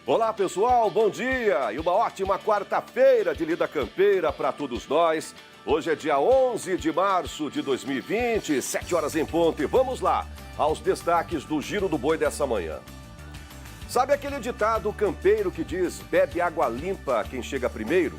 Olá pessoal, bom dia e uma ótima quarta-feira de lida campeira para todos nós. Hoje é dia 11 de março de 2020, 7 horas em ponto e vamos lá aos destaques do Giro do Boi dessa manhã. Sabe aquele ditado campeiro que diz bebe água limpa quem chega primeiro?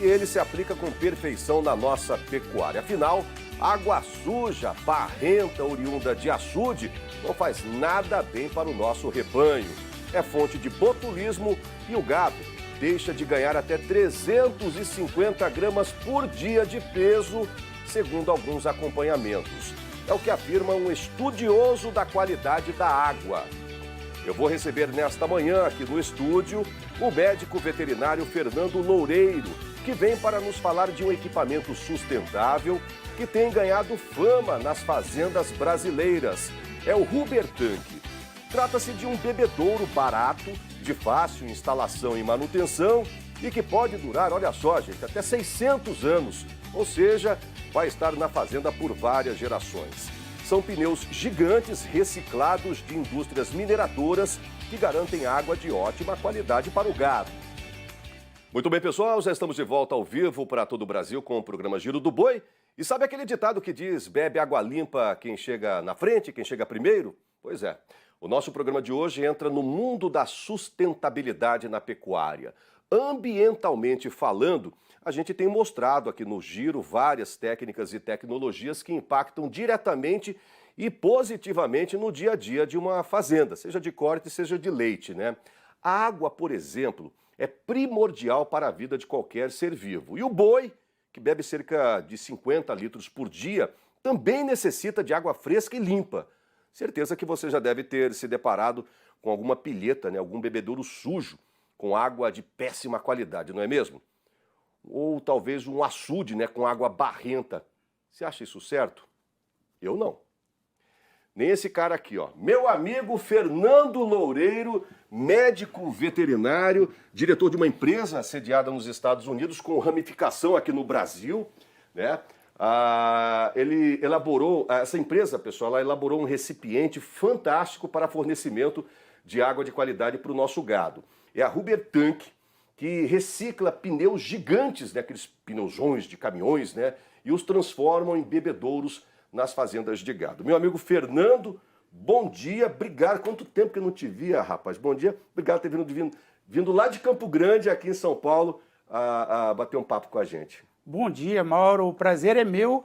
E ele se aplica com perfeição na nossa pecuária. Afinal, água suja, barrenta, oriunda de açude, não faz nada bem para o nosso rebanho. É fonte de botulismo e o gado deixa de ganhar até 350 gramas por dia de peso, segundo alguns acompanhamentos. É o que afirma um estudioso da qualidade da água. Eu vou receber nesta manhã aqui no estúdio o médico veterinário Fernando Loureiro, que vem para nos falar de um equipamento sustentável que tem ganhado fama nas fazendas brasileiras. É o Hubertank. Trata-se de um bebedouro barato, de fácil instalação e manutenção e que pode durar, olha só, gente, até 600 anos. Ou seja, vai estar na fazenda por várias gerações. São pneus gigantes reciclados de indústrias mineradoras que garantem água de ótima qualidade para o gado. Muito bem, pessoal, já estamos de volta ao vivo para todo o Brasil com o programa Giro do Boi. E sabe aquele ditado que diz bebe água limpa quem chega na frente, quem chega primeiro? Pois é. O nosso programa de hoje entra no mundo da sustentabilidade na pecuária. Ambientalmente falando, a gente tem mostrado aqui no Giro várias técnicas e tecnologias que impactam diretamente e positivamente no dia a dia de uma fazenda, seja de corte, seja de leite, né? A água, por exemplo, é primordial para a vida de qualquer ser vivo. E o boi, que bebe cerca de 50 litros por dia, também necessita de água fresca e limpa. Certeza que você já deve ter se deparado com alguma pilheta, né? Algum bebedouro sujo, com água de péssima qualidade, não é mesmo? Ou talvez um açude, né? Com água barrenta. Você acha isso certo? Eu não. Nem esse cara aqui, ó. Meu amigo Fernando Loureiro, médico veterinário, diretor de uma empresa sediada nos Estados Unidos com ramificação aqui no Brasil, né? Ele elaborou, essa empresa, pessoal, ela elaborou um recipiente fantástico para fornecimento de água de qualidade para o nosso gado. É a Hubertank, que recicla pneus gigantes, né, aqueles pneuzões de caminhões, né, e os transformam em bebedouros nas fazendas de gado. Meu amigo Fernando, bom dia, obrigado. Quanto tempo que eu não te via, rapaz? Bom dia, obrigado por ter vindo lá de Campo Grande, aqui em São Paulo, a bater um papo com a gente. Bom dia, Mauro. O prazer é meu.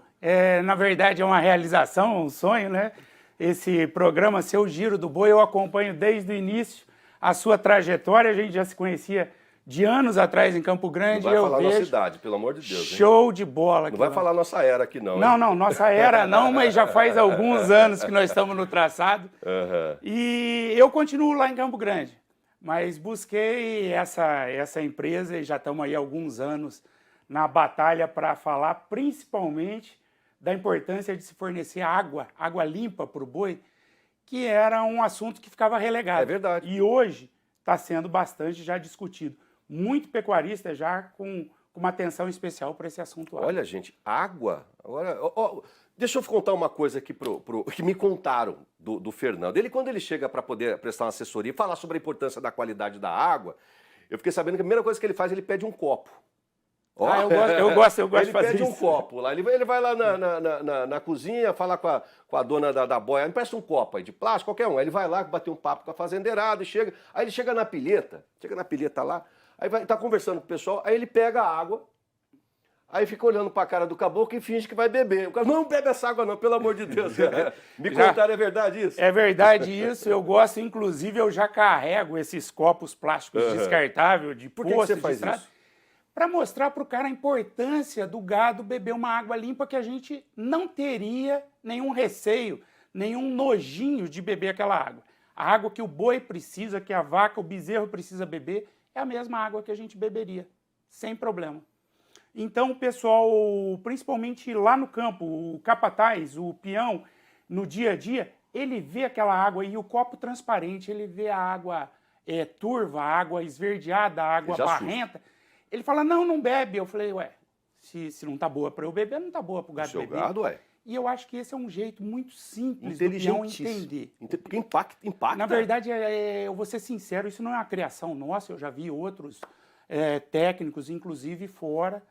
Na verdade, é uma realização, um sonho, né? Esse programa Seu Giro do Boi, eu acompanho desde o início a sua trajetória. A gente já se conhecia de anos atrás em Campo Grande. Não vai falar nossa idade, pelo amor de Deus. Show de bola. Não vai falar nossa era aqui, não. Não, não, nossa era não, mas já faz alguns anos que nós estamos no traçado. Uhum. E eu continuo lá em Campo Grande, mas busquei essa empresa e já estamos aí há alguns anos na batalha para falar principalmente da importância de se fornecer água limpa para o boi, que era um assunto que ficava relegado. É verdade. E hoje está sendo bastante já discutido. Muito pecuarista já com uma atenção especial para esse assunto. Olha, gente, água... Agora, deixa eu contar uma coisa aqui que me contaram do Fernando. Quando ele chega para poder prestar uma assessoria e falar sobre a importância da qualidade da água, eu fiquei sabendo que a primeira coisa que ele faz, ele pede um copo. Eu gosto de fazer isso. Ele pede um copo lá, ele vai lá na cozinha, fala com a dona da boia, me presta um copo aí de plástico, qualquer um. Aí ele vai lá, bater um papo com a fazendeirada e chega. Aí ele chega na pilheta lá, aí tá conversando com o pessoal, aí ele pega a água, aí fica olhando pra cara do caboclo e finge que vai beber. O cara, não bebe essa água não, pelo amor de Deus. Me contaram, é verdade isso? É verdade isso, eu gosto, inclusive eu já carrego esses copos plásticos descartáveis de poço. Por que você faz isso? Para mostrar para o cara a importância do gado beber uma água limpa que a gente não teria nenhum receio, nenhum nojinho de beber aquela água. A água que o boi precisa, que a vaca, o bezerro precisa beber, é a mesma água que a gente beberia, sem problema. Então, o pessoal, principalmente lá no campo, o capataz, o peão, no dia a dia, ele vê aquela água e o copo transparente, ele vê a água turva, a água esverdeada, a água barrenta. Ele fala, não bebe. Eu falei, ué, se não tá boa para eu beber, não tá boa para o gado beber. Gado, ué. E eu acho que esse é um jeito muito simples do peão entender. Porque impacta. Na verdade, eu vou ser sincero, isso não é uma criação nossa, eu já vi outros técnicos, inclusive fora,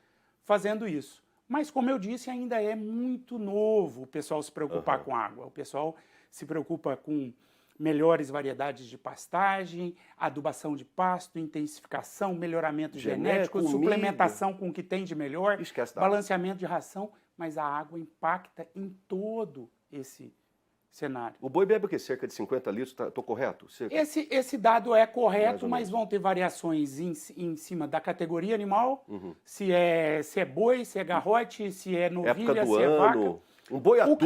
fazendo isso. Mas, como eu disse, ainda é muito novo o pessoal se preocupar com água. O pessoal se preocupa com melhores variedades de pastagem, adubação de pasto, intensificação, melhoramento genético, suplementação com o que tem de melhor, balanceamento de ração, mas a água impacta em todo esse cenário. O boi bebe o quê? Cerca de 50 litros, estou correto? Esse dado é correto, mas vão ter variações em cima da categoria animal, se é boi, se é garrote, se é novilha, se é vaca. Um boi adulto.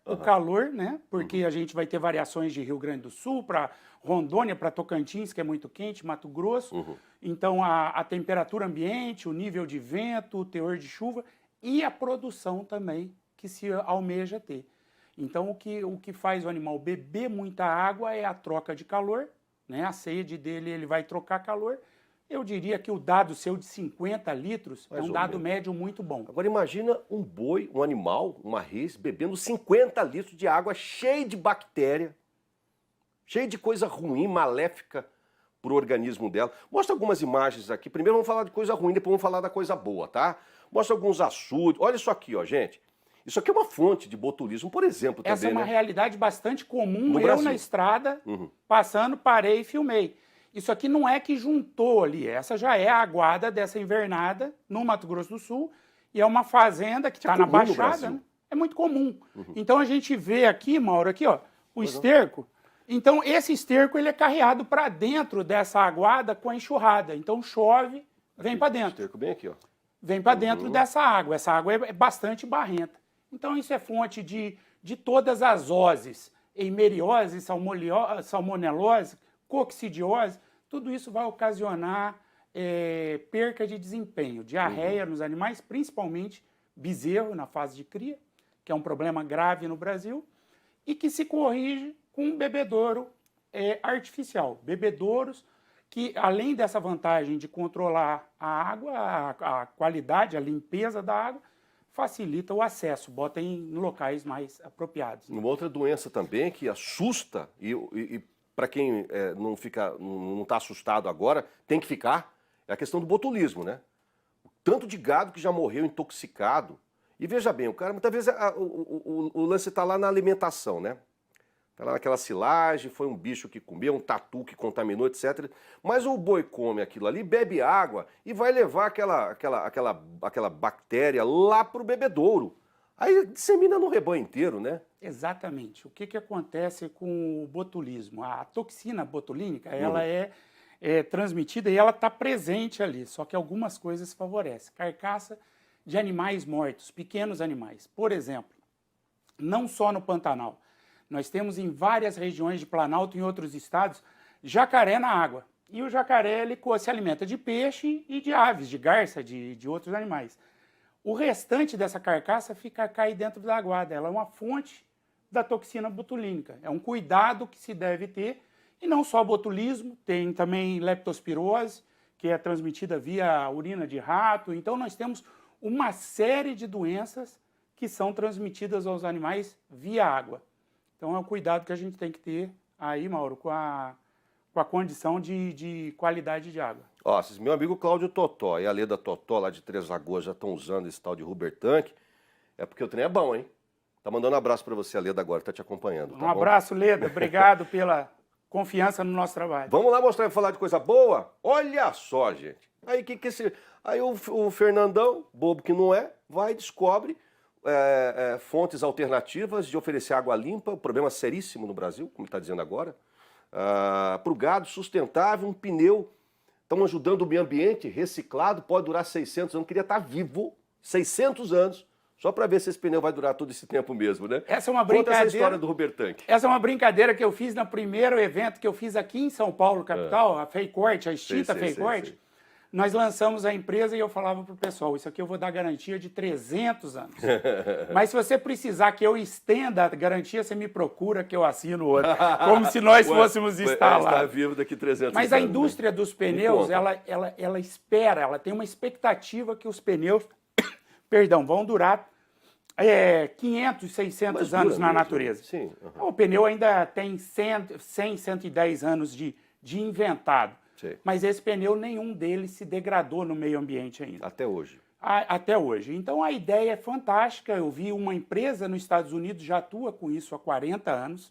O calor, né? Porque a gente vai ter variações de Rio Grande do Sul para Rondônia, para Tocantins, que é muito quente, Mato Grosso. Então, a temperatura ambiente, o nível de vento, o teor de chuva e a produção também que se almeja ter. Então, o que faz o animal beber muita água é a troca de calor, né? A sede dele, ele vai trocar calor. Eu diria que o dado seu de 50 litros é um dado médio muito bom. Agora imagina um boi, um animal, uma res, bebendo 50 litros de água cheia de bactéria, cheia de coisa ruim, maléfica para o organismo dela. Mostra algumas imagens aqui. Primeiro vamos falar de coisa ruim, depois vamos falar da coisa boa, tá? Mostra alguns açudes. Olha isso aqui, ó, gente. Isso aqui é uma fonte de botulismo, por exemplo. Essa também, é uma realidade bastante comum. No eu Brasil. Na estrada, passando, parei e filmei. Isso aqui não é que juntou ali, essa já é a aguada dessa invernada no Mato Grosso do Sul, e é uma fazenda que está na Baixada, né? É muito comum. Então a gente vê aqui, Mauro, aqui, ó, o esterco. Então esse esterco ele é carreado para dentro dessa aguada com a enxurrada. Então chove, vem para dentro. Esterco bem aqui, ó. Vem para dentro dessa água. Essa água é bastante barrenta. Então isso é fonte de todas as oses, eimeriose, salmonelose, coccidiose, tudo isso vai ocasionar perca de desempenho, diarreia nos animais, principalmente bezerro na fase de cria, que é um problema grave no Brasil, e que se corrige com um bebedouro artificial. Bebedouros que, além dessa vantagem de controlar a água, a qualidade, a limpeza da água, facilita o acesso, bota em locais mais apropriados. Uma outra doença também que assusta e para quem não está assustado agora, tem que ficar, é a questão do botulismo, né? O tanto de gado que já morreu intoxicado. E veja bem, o cara, muitas vezes o lance está lá na alimentação, né? Está lá naquela silagem, foi um bicho que comeu, um tatu que contaminou, etc. Mas o boi come aquilo ali, bebe água e vai levar aquela bactéria lá para o bebedouro. Aí dissemina no rebanho inteiro, né? Exatamente. O que acontece com o botulismo? A toxina botulínica, ela é transmitida e ela está presente ali, só que algumas coisas favorecem. Carcaça de animais mortos, pequenos animais. Por exemplo, não só no Pantanal, nós temos em várias regiões de Planalto, em outros estados, jacaré na água. E o jacaré ele se alimenta de peixe e de aves, de garça, de outros animais. O restante dessa carcaça cai dentro da aguada. Ela é uma fonte da toxina botulínica. É um cuidado que se deve ter. E não só botulismo, tem também leptospirose, que é transmitida via urina de rato. Então nós temos uma série de doenças que são transmitidas aos animais via água. Então é um cuidado que a gente tem que ter aí, Mauro, com a condição de qualidade de água. Ó, meu amigo Cláudio Totó e a Leda Totó lá de Três Lagoas já estão usando esse tal de Huber Tank, é porque o trem é bom, hein? Tá mandando um abraço para você, a Leda, agora, tá te acompanhando. Tá um abraço, Leda. Obrigado pela confiança no nosso trabalho. Vamos lá mostrar e falar de coisa boa? Olha só, gente. Aí o Fernandão, bobo que não é, vai e descobre fontes alternativas de oferecer água limpa, um problema seríssimo no Brasil, como está dizendo agora, para o gado, sustentável, um pneu, estão ajudando o meio ambiente, reciclado, pode durar 600 anos, queria estar vivo, 600 anos, só para ver se esse pneu vai durar todo esse tempo mesmo, né? Essa é uma brincadeira. Conta essa história do Huber Tank. Essa é uma brincadeira que eu fiz no primeiro evento que eu fiz aqui em São Paulo, capital, a Feicorte, a extinta Feicorte. Nós lançamos a empresa e eu falava para o pessoal, isso aqui eu vou dar garantia de 300 anos. Mas se você precisar que eu estenda a garantia, você me procura que eu assino outro. Como se nós fôssemos estar lá. Está vivo daqui 300 anos. Mas a indústria dos pneus, ela espera, ela tem uma expectativa que os pneus, vão durar 500, 600 Mas anos dura na mesmo, natureza. sim, O pneu ainda tem 100, 110 anos de inventado. Sei. Mas esse pneu, nenhum deles se degradou no meio ambiente ainda. Até hoje. Até hoje. Então a ideia é fantástica. Eu vi uma empresa nos Estados Unidos, já atua com isso há 40 anos,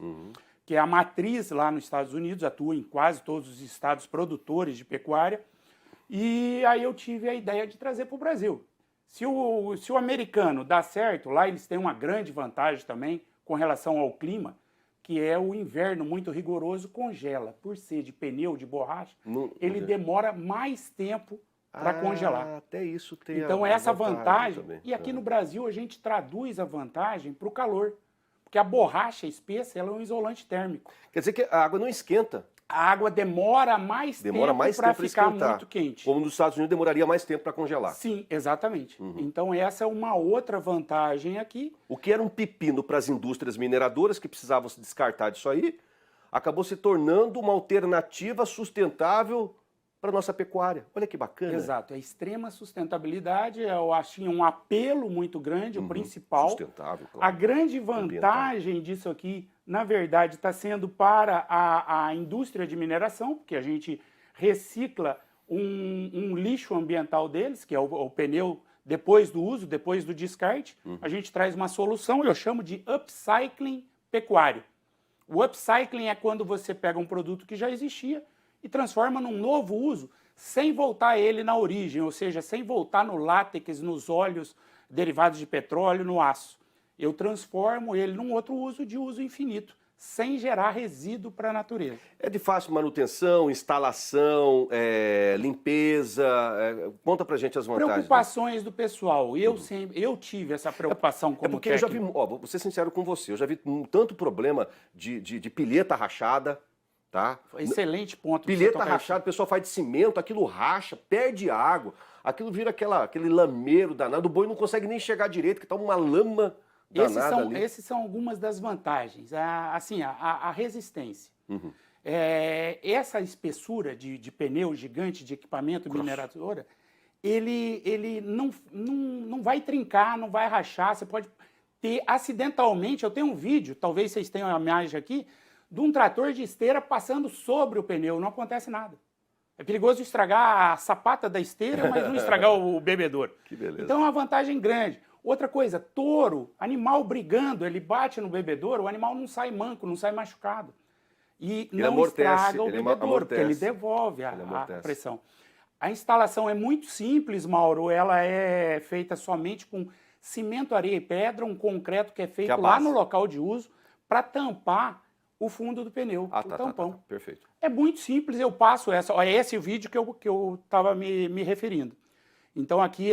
que é a Matriz lá nos Estados Unidos, atua em quase todos os estados produtores de pecuária. E aí eu tive a ideia de trazer para o Brasil. Se o americano dá certo, lá eles têm uma grande vantagem também com relação ao clima, que é o inverno muito rigoroso, congela. Por ser de pneu, de borracha, ele demora mais tempo para congelar. Até isso tem Então a essa vantagem, também. e aqui no Brasil a gente traduz a vantagem para o calor, porque a borracha espessa ela é um isolante térmico. Quer dizer que a água não esquenta. A água demora mais tempo para ficar muito quente. Como nos Estados Unidos demoraria mais tempo para congelar. Sim, exatamente. Então essa é uma outra vantagem aqui. O que era um pepino para as indústrias mineradoras que precisavam se descartar disso aí, acabou se tornando uma alternativa sustentável para a nossa pecuária. Olha que bacana. Exato, é extrema sustentabilidade, eu acho um apelo muito grande, o principal. Sustentável, claro. A grande vantagem disso aqui, na verdade, está sendo para a indústria de mineração, porque a gente recicla um lixo ambiental deles, que é o pneu depois do uso, depois do descarte. A gente traz uma solução, eu chamo de upcycling pecuário. O upcycling é quando você pega um produto que já existia e transforma num novo uso, sem voltar ele na origem, ou seja, sem voltar no látex, nos óleos derivados de petróleo, no aço. Eu transformo ele num outro uso de uso infinito, sem gerar resíduo para a natureza. É de fácil manutenção, instalação, limpeza. Conta pra gente as vantagens. Preocupações do pessoal. Eu tive essa preocupação como porque técnico. eu já vi, vou ser sincero com você, eu já vi tanto problema de pilheta rachada. Tá? Excelente ponto. Pilheta rachada, o pessoal faz de cimento, aquilo racha, perde água, aquilo vira aquele lameiro danado, o boi não consegue nem chegar direito, que tá uma lama danada ali. Esses são algumas das vantagens, a resistência. Essa espessura de pneu gigante, de equipamento mineradora, ele não vai trincar, não vai rachar, você pode ter acidentalmente, eu tenho um vídeo, talvez vocês tenham a imagem aqui, de um trator de esteira passando sobre o pneu, não acontece nada. É perigoso estragar a sapata da esteira, mas não estragar o bebedouro. Que beleza. Então é uma vantagem grande. Outra coisa, touro, animal brigando, ele bate no bebedouro, o animal não sai manco, não sai machucado. E ele não estraga o bebedouro, porque ele devolve a pressão. A instalação é muito simples, Mauro, ela é feita somente com cimento, areia e pedra, um concreto que é feito lá no local de uso para tampar o fundo do pneu, o tampão. Perfeito. É muito simples, eu passo esse é o vídeo que eu estava me referindo. Então aqui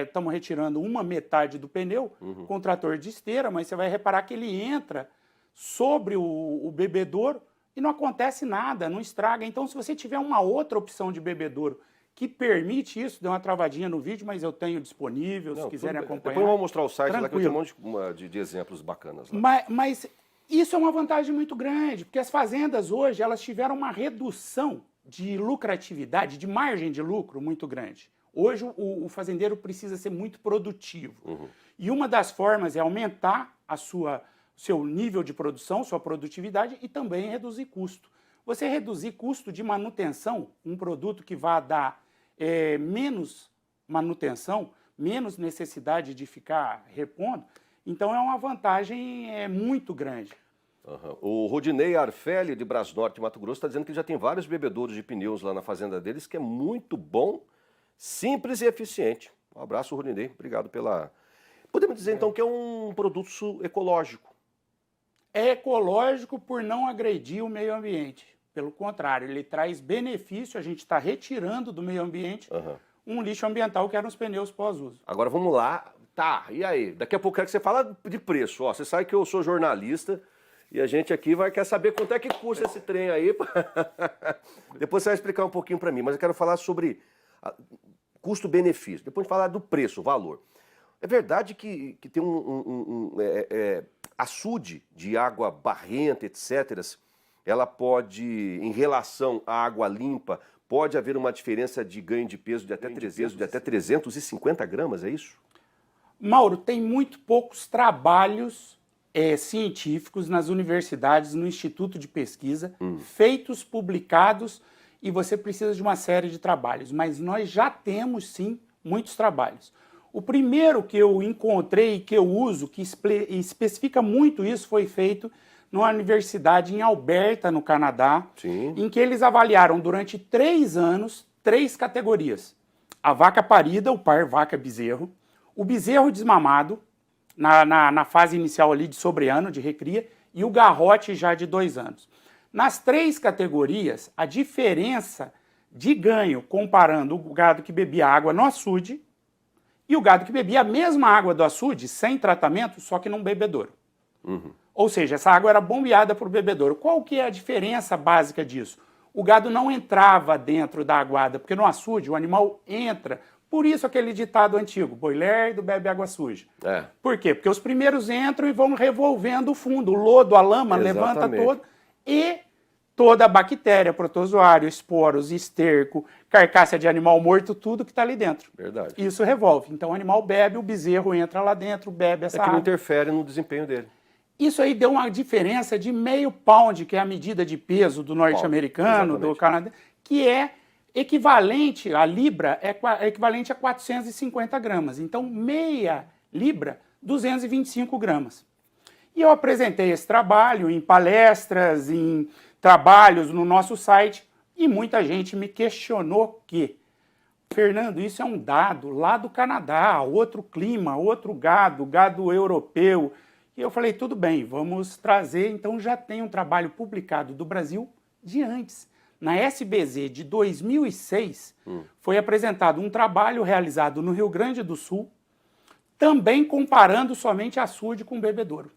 estamos retirando uma metade do pneu com o trator de esteira, mas você vai reparar que ele entra sobre o bebedouro e não acontece nada, não estraga. Então se você tiver uma outra opção de bebedouro que permite isso, deu uma travadinha no vídeo, mas eu tenho disponível, se quiserem acompanhar. Depois eu vou mostrar o site lá que eu tenho um monte de exemplos bacanas lá. Mas isso é uma vantagem muito grande, porque as fazendas hoje elas tiveram uma redução de lucratividade, de margem de lucro muito grande. Hoje o fazendeiro precisa ser muito produtivo. E uma das formas é aumentar seu nível de produção, sua produtividade e também reduzir custo. Você reduzir custo de manutenção, um produto que vai dar menos manutenção, menos necessidade de ficar repondo, então é uma vantagem muito grande. O Rodinei Arfelli, de Brasnorte, Mato Grosso, está dizendo que já tem vários bebedouros de pneus lá na fazenda deles, que é muito bom, simples e eficiente. Um abraço, Rodinei. Obrigado pela... Podemos dizer, então, que é um produto ecológico. É ecológico por não agredir o meio ambiente. Pelo contrário, ele traz benefício, a gente está retirando do meio ambiente um lixo ambiental que eram os pneus pós-uso. Agora vamos lá. Tá, e aí? Daqui a pouco eu quero que você fale de preço. Você sabe que eu sou jornalista e a gente aqui quer saber quanto é que custa esse trem aí. Depois você vai explicar um pouquinho para mim, mas eu quero falar sobre custo-benefício. Depois falar do preço, valor. É verdade que tem açude de água barrenta, etc., ela pode, em relação à água limpa, pode haver uma diferença de ganho de peso de até 350 gramas, é isso? Mauro, tem muito poucos trabalhos científicos nas universidades, no Instituto de Pesquisa, feitos, publicados, e você precisa de uma série de trabalhos. Mas nós já temos, sim, muitos trabalhos. O primeiro que eu encontrei e que eu uso, que especifica muito isso, foi feito numa universidade em Alberta, no Canadá, Sim. em que eles avaliaram durante 3 anos 3 categorias. A vaca parida, o par vaca-bezerro, o bezerro desmamado, na fase inicial ali de sobreano, de recria, e o garrote já de 2 anos. Nas 3 categorias, a diferença de ganho, comparando o gado que bebia água no açude e o gado que bebia a mesma água do açude, sem tratamento, só que num bebedouro. Ou seja, essa água era bombeada para o bebedouro. Qual que é a diferença básica disso? O gado não entrava dentro da aguada, porque no açude o animal entra. Por isso aquele ditado antigo, boi lerdo bebe água suja. Por quê? Porque os primeiros entram e vão revolvendo o fundo, o lodo, a lama, levanta todo, e toda a bactéria, protozoário, esporos, esterco, carcaça de animal morto, tudo que está ali dentro. Verdade. Isso revolve. Então o animal bebe, o bezerro entra lá dentro, bebe essa água. Não interfere no desempenho dele. Isso aí deu uma diferença de meio pound, que é a medida de peso do norte-americano, do Canadá, que é equivalente, a libra é equivalente a 450 gramas. Então, meia libra, 225 gramas. E eu apresentei esse trabalho em palestras, em trabalhos no nosso site, e muita gente me questionou que, Fernando, isso é um dado lá do Canadá, outro clima, outro gado europeu. E eu falei, tudo bem, vamos trazer. Então já tem um trabalho publicado do Brasil de antes. Na SBZ de 2006, foi apresentado um trabalho realizado no Rio Grande do Sul, também comparando somente açude com bebedouro.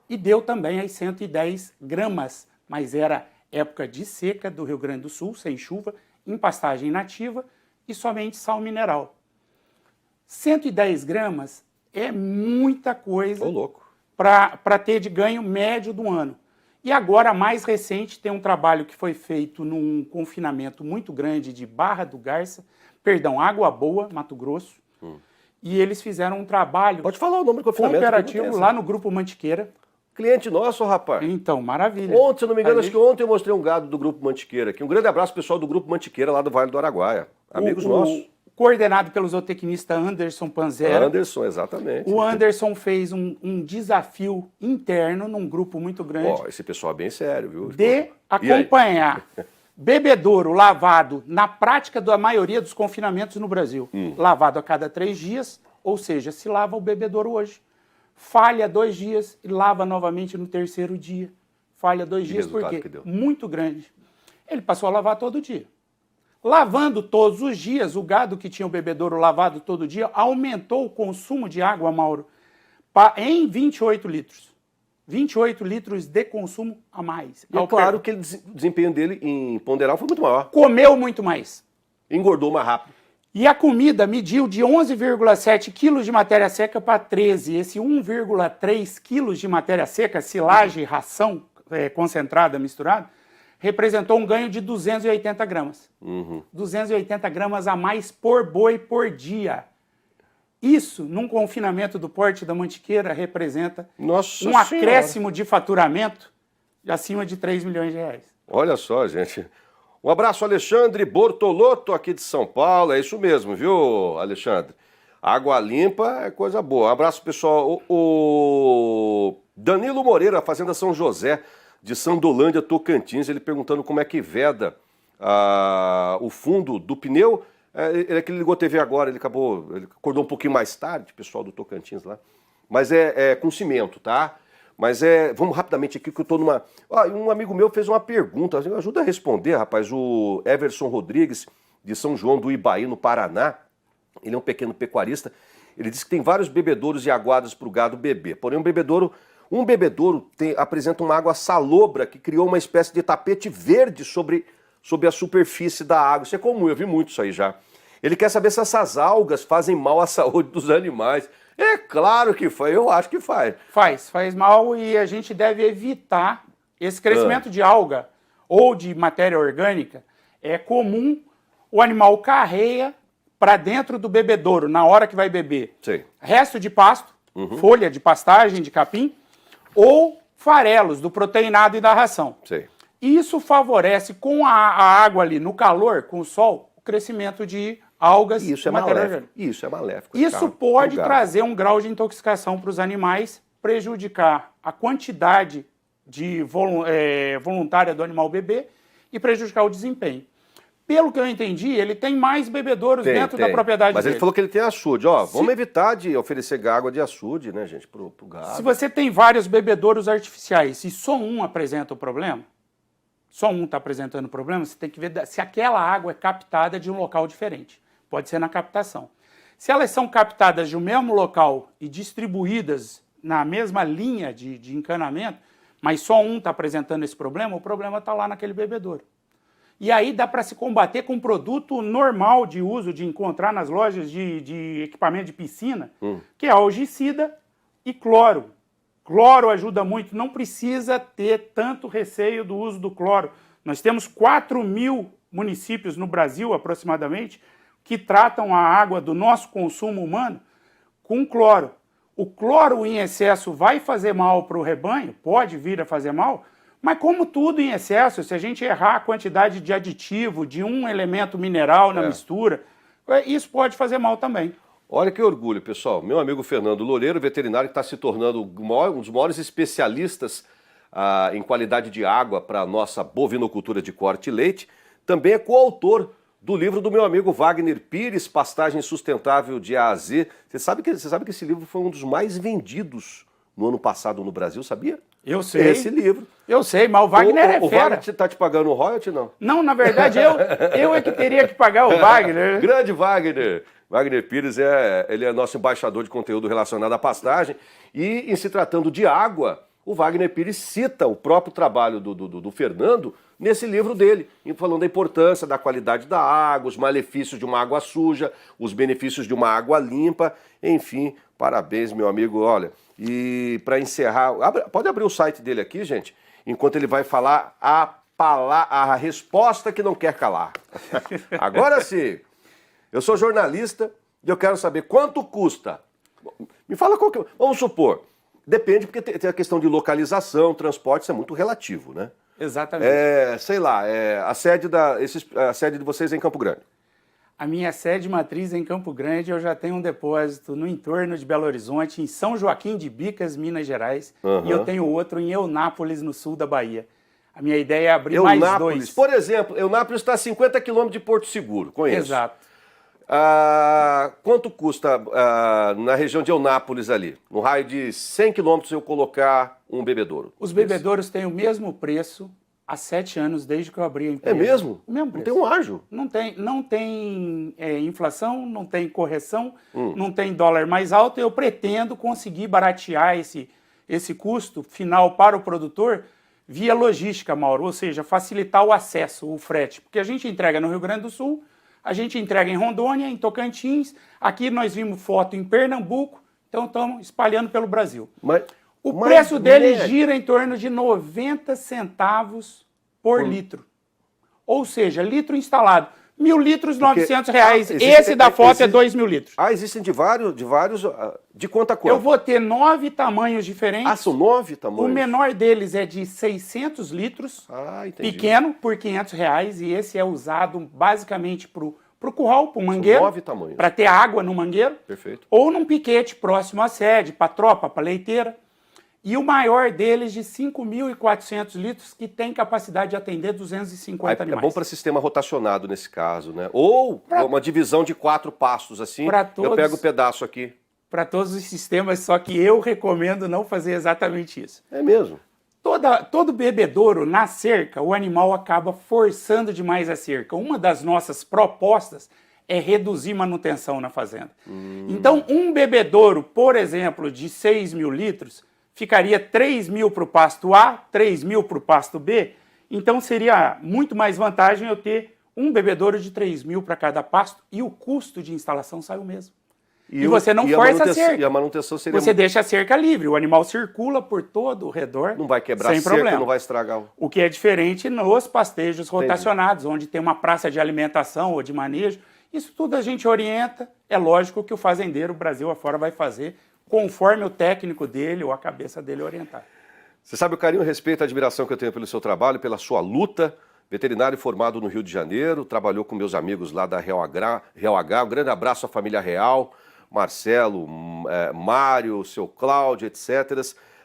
E deu também as 110 gramas, mas era época de seca do Rio Grande do Sul, sem chuva, em pastagem nativa e somente sal mineral. 110 gramas é muita coisa para ter de ganho médio do ano. E agora, a mais recente, tem um trabalho que foi feito num confinamento muito grande de Barra do Garça, Água Boa, Mato Grosso, e eles fizeram um trabalho... Pode falar o nome do confinamento. Cooperativo lá no Grupo Mantiqueira. Cliente nosso, rapaz. Então, maravilha. Ontem, se eu não me engano, acho que ontem eu mostrei um gado do Grupo Mantiqueira aqui. Um grande abraço, pessoal do Grupo Mantiqueira, lá do Vale do Araguaia. Amigos nossos. Coordenado pelo zootecnista Anderson Panzera. Anderson, exatamente. O Anderson fez um desafio interno num grupo muito grande. Esse pessoal é bem sério, viu? De acompanhar bebedouro lavado na prática da maioria dos confinamentos no Brasil. Lavado a cada 3 dias, ou seja, se lava o bebedouro hoje. Falha 2 dias e lava novamente no 3º dia. Falha 2 dias, por quê? Muito grande. Ele passou a lavar todo dia. Lavando todos os dias, o gado que tinha o bebedouro lavado todo dia aumentou o consumo de água, Mauro, em 28 litros. 28 litros de consumo a mais. E é claro que o desempenho dele em ponderal foi muito maior. Comeu muito mais. Engordou mais rápido. E a comida mediu de 11,7 quilos de matéria seca para 13. Esse 1,3 quilos de matéria seca, silagem e ração concentrada, misturada, representou um ganho de 280 gramas. 280 gramas a mais por boi por dia. Isso, num confinamento do porte da Mantiqueira, representa um acréscimo de faturamento de acima de 3 milhões de reais. Olha só, gente. Um abraço, Alexandre Bortolotto, aqui de São Paulo. É isso mesmo, viu, Alexandre? Água limpa é coisa boa. Um abraço, pessoal. O Danilo Moreira, Fazenda São José, de Sandolândia, Tocantins, ele perguntando como é que veda o fundo do pneu. Ele ligou a TV agora, ele acordou um pouquinho mais tarde, pessoal do Tocantins lá. Mas é com cimento, tá? Mas vamos rapidamente aqui, que eu tô numa... um amigo meu fez uma pergunta, ajuda a responder, rapaz, o Everson Rodrigues, de São João do Ibaí, no Paraná. Ele é um pequeno pecuarista. Ele disse que tem vários bebedouros e aguadas para o gado beber. Porém, um bebedouro apresenta uma água salobra que criou uma espécie de tapete verde sobre a superfície da água. Isso é comum, eu vi muito isso aí já. Ele quer saber se essas algas fazem mal à saúde dos animais. É claro que faz, eu acho que faz. Faz mal, e a gente deve evitar esse crescimento de alga ou de matéria orgânica. É comum, o animal carreia para dentro do bebedouro, na hora que vai beber, Sim. resto de pasto, folha de pastagem, de capim, ou farelos do proteinado e da ração. Sim. Isso favorece, com a água ali no calor, com o sol, o crescimento de algas Isso é e matéria maléfico. orgânica. Isso é maléfico. Isso pode trazer um grau de intoxicação para os animais, prejudicar a quantidade de voluntária do animal bebê e prejudicar o desempenho. Pelo que eu entendi, ele tem mais bebedouros dentro da propriedade Mas dele. ele falou que ele tem açude. Ó, vamos evitar de oferecer água de açude, né, gente, pro gado. Se você tem vários bebedouros artificiais e só um apresenta o problema, só um está apresentando o problema, você tem que ver se aquela água é captada de um local diferente. Pode ser na captação. Se elas são captadas de um mesmo local e distribuídas na mesma linha de encanamento, mas só um está apresentando esse problema, o problema está lá naquele bebedouro. E aí dá para se combater com um produto normal de uso, de encontrar nas lojas de equipamento de piscina, que é algicida e cloro. Cloro ajuda muito, não precisa ter tanto receio do uso do cloro. Nós temos 4.000 municípios no Brasil, aproximadamente, que tratam a água do nosso consumo humano com cloro. O cloro em excesso vai fazer mal para o rebanho, pode vir a fazer mal, mas como tudo em excesso, se a gente errar a quantidade de aditivo, de um elemento mineral na mistura, isso pode fazer mal também. Olha que orgulho, pessoal. Meu amigo Fernando Loureiro, veterinário que está se tornando um dos maiores especialistas em qualidade de água para a nossa bovinocultura de corte e leite, também é coautor do livro do meu amigo Wagner Pires, Pastagem Sustentável de A a Z. Você sabe que esse livro foi um dos mais vendidos no ano passado no Brasil, sabia? Eu sei. Esse livro. Eu sei, mas o Wagner é fera. O Wagner está te pagando o royalty, não? Não, na verdade, eu é que teria que pagar o Wagner. Grande Wagner. Wagner Pires ele é nosso embaixador de conteúdo relacionado à pastagem. E, em se tratando de água, o Wagner Pires cita o próprio trabalho do Fernando nesse livro dele, falando da importância da qualidade da água, os malefícios de uma água suja, os benefícios de uma água limpa. Enfim, parabéns, meu amigo. Olha, e para encerrar, pode abrir o site dele aqui, gente, enquanto ele vai falar a resposta que não quer calar. Agora sim, eu sou jornalista e eu quero saber quanto custa. Me fala qual que... Vamos supor, depende, porque tem a questão de localização, transporte, isso é muito relativo, né? Exatamente. Sei lá, a sede de vocês é em Campo Grande. A minha sede matriz é em Campo Grande, eu já tenho um depósito no entorno de Belo Horizonte, em São Joaquim de Bicas, Minas Gerais, e eu tenho outro em Eunápolis, no sul da Bahia. A minha ideia é abrir mais dois. Por exemplo, Eunápolis está a 50 quilômetros de Porto Seguro, conheço. Exato. Quanto custa na região de Eunápolis ali? No raio de 100 quilômetros eu colocar um bebedouro? Os bebedouros têm o mesmo preço há 7 anos, desde que eu abri a empresa. É mesmo? O mesmo preço. Não tem um ágio? Não tem inflação, não tem correção, não tem dólar mais alto. Eu pretendo conseguir baratear esse custo final para o produtor via logística, Mauro, ou seja, facilitar o acesso, o frete. Porque a gente entrega no Rio Grande do Sul, a gente entrega em Rondônia, em Tocantins, aqui nós vimos foto em Pernambuco, então estamos espalhando pelo Brasil. O preço dele gira em torno de 90 centavos por litro. Ou seja, litro instalado. 1.000 litros, R$900. Esse da foto é 2.000 litros. Existem de vários, de quanto a quanto? Eu vou ter 9 tamanhos diferentes. São 9 tamanhos? O menor deles é de 600 litros, pequeno, por R$500, e esse é usado basicamente para o curral, para o mangueiro. São 9 tamanhos. Para ter água no mangueiro. Perfeito. Ou num piquete próximo à sede, para tropa, para leiteira. E o maior deles de 5.400 litros, que tem capacidade de atender 250 animais. É bom para sistema rotacionado nesse caso, né? Ou uma divisão de 4 pastos assim, eu pego o pedaço aqui. Para todos os sistemas, só que eu recomendo não fazer exatamente isso. É mesmo? Todo bebedouro, na cerca, o animal acaba forçando demais a cerca. Uma das nossas propostas é reduzir manutenção na fazenda. Então, um bebedouro, por exemplo, de 6.000 litros, ficaria 3.000 para o pasto A, 3.000 para o pasto B. Então seria muito mais vantagem eu ter um bebedouro de 3.000 para cada pasto e o custo de instalação sai o mesmo. E você não força a cerca. E a manutenção seria... Você deixa a cerca livre, o animal circula por todo o redor. Não vai quebrar sem a cerca, problema. não vai estragar. O que é diferente nos pastejos rotacionados, onde tem uma praça de alimentação ou de manejo, Isso tudo a gente orienta, é lógico que o fazendeiro Brasil afora vai fazer conforme o técnico dele ou a cabeça dele orientar. Você sabe o carinho, o respeito e a admiração que eu tenho pelo seu trabalho, pela sua luta. Veterinário formado no Rio de Janeiro, trabalhou com meus amigos lá da Real H. Um grande abraço à família Real, Marcelo, Mário, seu Cláudio, etc.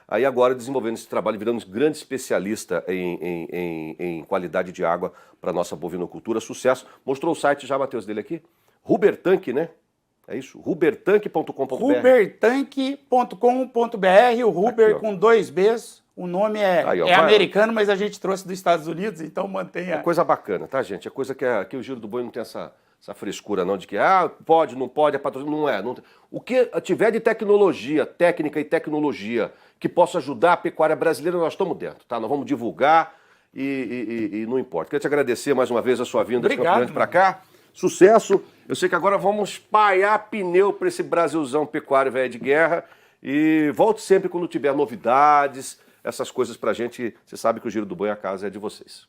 Aí agora desenvolvendo esse trabalho, virando um grande especialista em qualidade de água para a nossa bovinocultura. Sucesso. Mostrou o site já, Matheus, dele aqui? Hubertank, né? É isso? Hubertank.com.br. Hubertank.com.br, o Huber Aqui, com 2 Bs. O nome Aí, ó, é vai, americano, mas a gente trouxe dos Estados Unidos, então mantenha. É coisa bacana, tá, gente? É coisa que o Giro do Boi não tem essa frescura, não, de que pode, não pode, é patrocínio. Não é. Não tem. O que tiver de tecnologia, técnica e tecnologia que possa ajudar a pecuária brasileira, nós estamos dentro, tá? Nós vamos divulgar e não importa. Quero te agradecer mais uma vez a sua vinda de Campo Grande para cá. Sucesso. Eu sei que agora vamos espalhar pneu para esse Brasilzão pecuário velho de guerra. E volte sempre quando tiver novidades, essas coisas pra gente. Você sabe que o Giro do Boi, a casa é de vocês.